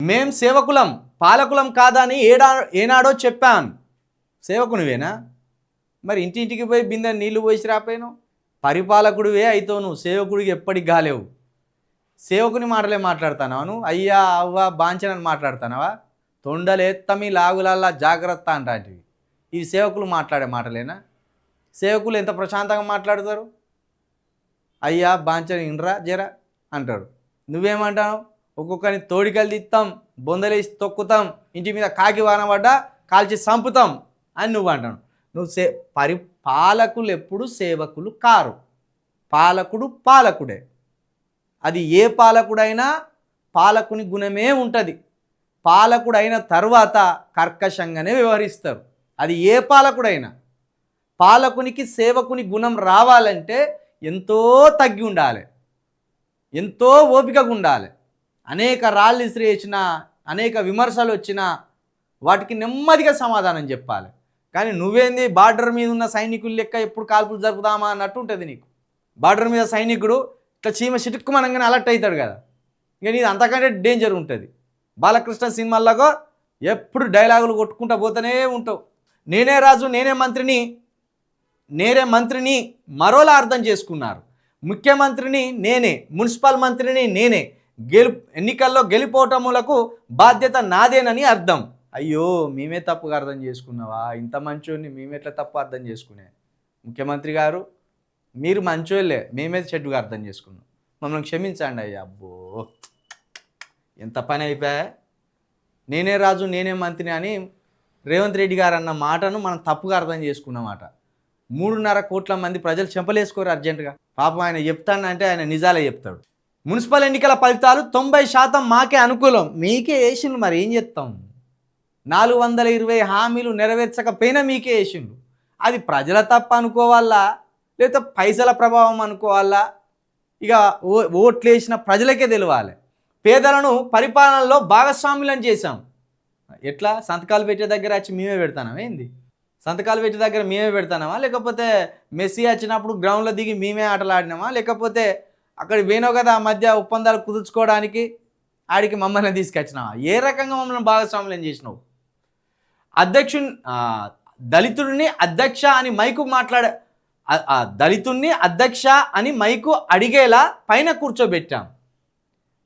మేం సేవకులం పాలకులం కాదా అని ఏనాడో చెప్పాను. సేవకునివేనా? మరి ఇంటింటికి పోయి బిందె నీళ్లు పోసి రాపోయాను. పరిపాలకుడివే అయితావు నువ్వు, సేవకుడికి ఎప్పటికి కాలేవు. సేవకుని మాటలే మాట్లాడుతున్నావా నువ్వు? అయ్యా అవ్వ బాంచనని మాట్లాడుతున్నావా? తొండలేత్తమి లాగులల్లా జాగ్రత్త అంటాంటివి. ఈ సేవకులు మాట్లాడే మాటలేనా? సేవకులు ఎంత ప్రశాంతంగా మాట్లాడతారు? అయ్యా బాంచని ఇండ్రా జరా అంటాడు. నువ్వేమంటావు? ఒక్కొక్కరిని తోడికలు తిత్తాం, బొందలేసి తొక్కుతాం, ఇంటి మీద కాకి వాన పడ్డా కాల్చి చంపుతాం అని నువ్వు అంటావు. నువ్వు పాలకులు ఎప్పుడు సేవకులు కారు. పాలకుడు పాలకుడే. అది ఏ పాలకుడైనా పాలకుని గుణమే ఉంటుంది. పాలకుడు అయిన తర్వాత కర్కశంగానే వ్యవహరిస్తారు. అది ఏ పాలకుడైనా. పాలకునికి సేవకుని గుణం రావాలంటే ఎంతో తగ్గి ఉండాలి, ఎంతో ఓపికగా ఉండాలి. అనేక రాళ్ళు ఇసిరేసినా, అనేక విమర్శలు వచ్చినా వాటికి నెమ్మదిగా సమాధానం చెప్పాలి. కానీ నువ్వేంది బార్డర్ మీద ఉన్న సైనికులు లెక్క ఎప్పుడు కాల్పులు జరుపుదామా అన్నట్టు ఉంటుంది నీకు. బార్డర్ మీద సైనికుడు ఇట్లా చీమ చిటుక్కుమనగానే అలర్ట్ అవుతాడు కదా, ఇక నీది అంతకంటే డేంజర్ ఉంటుంది. బాలకృష్ణ సినిమాల్లో ఎప్పుడు డైలాగులు కొట్టుకుంటూ పోతూనే ఉంటావు. నేనే రాజు నేనే మంత్రిని మరోలా అర్థం చేసుకున్నారు. ముఖ్యమంత్రిని నేనే, మున్సిపల్ మంత్రిని నేనే, ఎన్నికల్లో గెలిపోవటములకు బాధ్యత నాదేనని అర్థం. అయ్యో మేమే తప్పుగా అర్థం చేసుకున్నావా? ఇంత మంచోడిని మేమెట్లా తప్పు అర్థం చేసుకునే? ముఖ్యమంత్రి గారు మీరు మంచోళ్ళే, మేమే చెడ్డుగా అర్థం చేసుకున్నాం, మమ్మల్ని క్షమించండి అయ్యా. అబ్బో ఎంత పని అయిపోయా. నేనే రాజు నేనే మంత్రి అని రేవంత్ రెడ్డి గారు అన్న మాటను మనం తప్పుగా అర్థం చేసుకున్నమాట. 3.5 కోట్ల మంది ప్రజలు చెంపలేసుకోరు అర్జెంటుగా. పాపం ఆయన చెప్తానంటే ఆయన నిజాలే చెప్తాడు. మున్సిపల్ ఎన్నికల ఫలితాలు 90% మాకే అనుకూలం. మీకే వేసిండ్రు, మరి ఏం చెప్తాం? 420 హామీలు నెరవేర్చకపోయినా మీకే వేసిండ్రు. అది ప్రజల తప్పు అనుకోవాలా, లేకపోతే పైసల ప్రభావం అనుకోవాలా? ఇక ఓట్లు వేసిన ప్రజలకే తెలియాలి. పేదలను పరిపాలనలో భాగస్వాములను చేశాం. ఎట్లా? సంతకాలు పెట్టే దగ్గర వచ్చి మేమే పెడతానామా ఏంది? సంతకాలు పెట్టే దగ్గర మేమే పెడతానామా? లేకపోతే మెస్సీ వచ్చినప్పుడు గ్రౌండ్లో దిగి మేమే ఆటలు ఆడినామా? లేకపోతే అక్కడికి పోయినావు కదా ఆ మధ్య ఒప్పందాలు కుదుర్చుకోవడానికి, ఆడికి మమ్మల్ని తీసుకొచ్చినావా? ఏ రకంగా మమ్మల్ని భాగస్వాములను చేసినావు? దళితుడిని అధ్యక్ష అని మైకు దళితుడిని అధ్యక్ష అని మైకు అడిగేలా పైన కూర్చోబెట్టాం.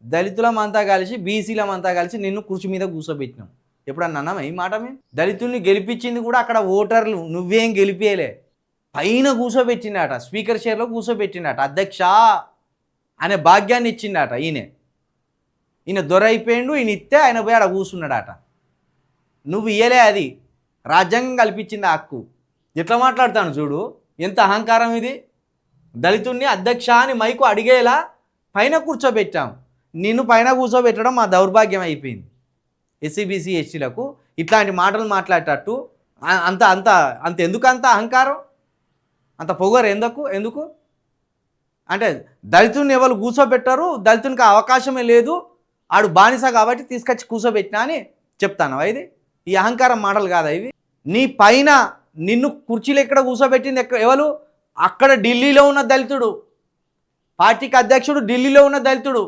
దళితులమంతా కలిసి బీసీలమంతా కలిసి నిన్ను కుర్చీ మీద కూర్చోబెట్టినాం. ఎప్పుడన్నా అన్నామా ఈ మాట? మేము దళితుడిని గెలిపించింది కూడా అక్కడ ఓటర్లు, నువ్వేం గెలిపేయలే. పైన కూర్చోబెట్టిండట, స్పీకర్ చైర్లో కూర్చోబెట్టిండట, అధ్యక్ష అనే భాగ్యాన్ని ఇచ్చిండట. ఈయన దొర అయిపోయిండు, ఈయన ఇస్తే ఆయన పోయి ఆడ కూర్చున్నాడట. నువ్వు ఇయ్యలే, అది రాజ్యాంగం కల్పించింది ఆ హక్కు. ఎట్లా మాట్లాడతాను చూడు, ఎంత అహంకారం ఇది. దళితుడిని అధ్యక్ష అని మైకు అడిగేలా పైన కూర్చోబెట్టాం. నిన్ను పైన కూర్చోబెట్టడం మా దౌర్భాగ్యం అయిపోయింది. ఎస్సీబీసీ ఎస్టీలకు ఇట్లాంటి మాటలు మాట్లాడేటట్టు అంత ఎందుకు అంత అహంకారం, అంత పొగరు ఎందుకు అంటే దళితుడిని ఎవరు కూర్చోబెట్టారు, దళితునికి అవకాశమే లేదు, ఆడు బానిస కాబట్టి తీసుకొచ్చి కూర్చోబెట్టినా అని చెప్తాను. ఇది ఈ అహంకారం మాటలు కాదా ఇవి? నీ పైన నిన్ను కుర్చీలు ఎక్కడ కూర్చోబెట్టింది ఎవరు? అక్కడ ఢిల్లీలో ఉన్న దళితుడు, పార్టీకి అధ్యక్షుడు ఢిల్లీలో ఉన్న దళితుడు.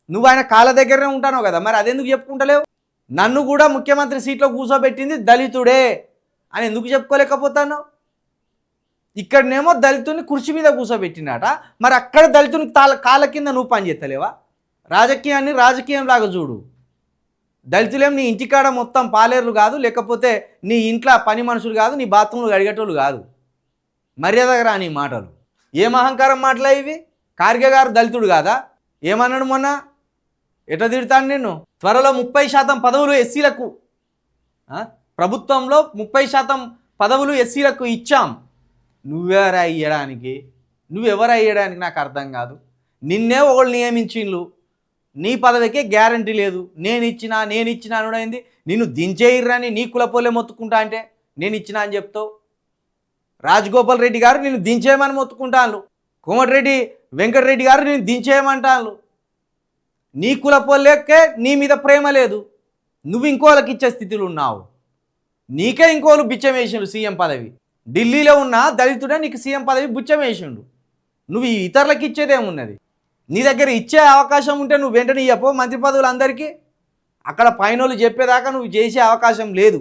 నువ్వు ఆయన కాళ్ళ దగ్గరనే ఉంటానో కదా, మరి అదెందుకు చెప్పుకుంటలేవు? నన్ను కూడా ముఖ్యమంత్రి సీట్లో కూర్చోబెట్టింది దళితుడే అని ఎందుకు చెప్పుకోలేకపోతాను? ఇక్కడనేమో దళితుని కుర్చీ మీద కూర్చోబెట్టినట, మరి అక్కడ దళితుని కాళ్ళ కింద నువ్వు పని చేస్తలేవా? రాజకీయాన్ని రాజకీయం లాగా చూడు. దళితులేం నీ ఇంటికాడ మొత్తం పాలేర్లు కాదు, లేకపోతే నీ ఇంట్లో పని మనుషులు కాదు, నీ బాత్రూంలు అడిగేటోళ్ళు కాదు. మర్యాదగా రా నీ మాటలు. ఏం అహంకారం మాటలే ఇవి? ఖార్గే గారు దళితుడు కాదా? ఏమన్నాడు మొన్న? ఎట్లా తిడతాను నిన్ను? త్వరలో 30% పదవులు ఎస్సీలకు, ప్రభుత్వంలో 30% పదవులు ఎస్సీలకు ఇచ్చాం. నువ్వెవరా ఇయ్యడానికి నాకు అర్థం కాదు. నిన్నే ఒకళ్ళు నియమించిండ్రు, నీ పదవికే గ్యారంటీ లేదు. నేను ఇచ్చినా అనుడైంది. నిన్ను దించేయిర్రని నీ కులపోలే మొత్తుకుంటా అంటే నేను ఇచ్చినా అని చెప్తావు. రాజగోపాల్ రెడ్డి గారు నిన్ను దించేయమని మొత్తుకుంటాను, కోమటిరెడ్డి వెంకటరెడ్డి గారు నిన్ను దించేయమంటాను. నీ కులపోలేకే నీ మీద ప్రేమ లేదు, నువ్వు ఇంకోళ్ళకి ఇచ్చే స్థితిలో ఉన్నావు. నీకే ఇంకోళ్ళు బిచ్చం వేసిండు సీఎం పదవి. ఢిల్లీలో ఉన్న దళితుడే నీకు సీఎం పదవి బిచ్చం వేసిండు. నువ్వు ఇతరులకు ఇచ్చేదేమున్నది? నీ దగ్గర ఇచ్చే అవకాశం ఉంటే నువ్వు వెంటనే ఇయ్యపో మంత్రి పదవులు అందరికీ. అక్కడ పైనోళ్ళు చెప్పేదాకా నువ్వు చేసే అవకాశం లేదు.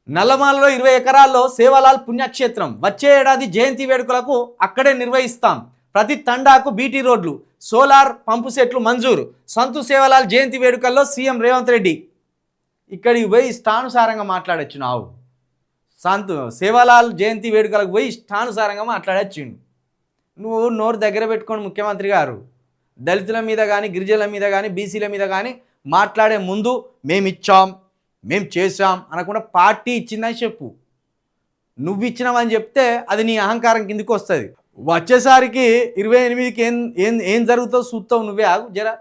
నల్లమాలలో 20 ఎకరాల్లో సేవాలాల్ పుణ్యక్షేత్రం వచ్చే ఏడాది జయంతి వేడుకలకు అక్కడే నిర్వహిస్తాం. ప్రతి తండాకు బీటీ రోడ్లు, సోలార్ పంపు సెట్లు మంజూరు. సంతు సేవాలాల్ జయంతి వేడుకల్లో సీఎం రేవంత్ రెడ్డి. ఇక్కడికి పోయి ఇష్టానుసారంగా మాట్లాడొచ్చు. నావు సంతు సేవాలాల్ జయంతి వేడుకలకు పోయి ఇష్టానుసారంగా మాట్లాడొచ్చిండు. నువ్వు నోరు దగ్గర పెట్టుకోండి ముఖ్యమంత్రి గారు. దళితుల మీద కానీ, గిరిజనుల మీద కానీ, బీసీల మీద కానీ మాట్లాడే ముందు మేము ఇచ్చాం, మేము చేసాం అనకుండా పార్టీ ఇచ్చిందని చెప్పు. నువ్వు ఇచ్చినావని చెప్తే అది నీ అహంకారం కిందికి వస్తుంది. వచ్చేసరికి 28కి ఏం జరుగుతుందో చూస్తావు. నువ్వే ఆగు జరా.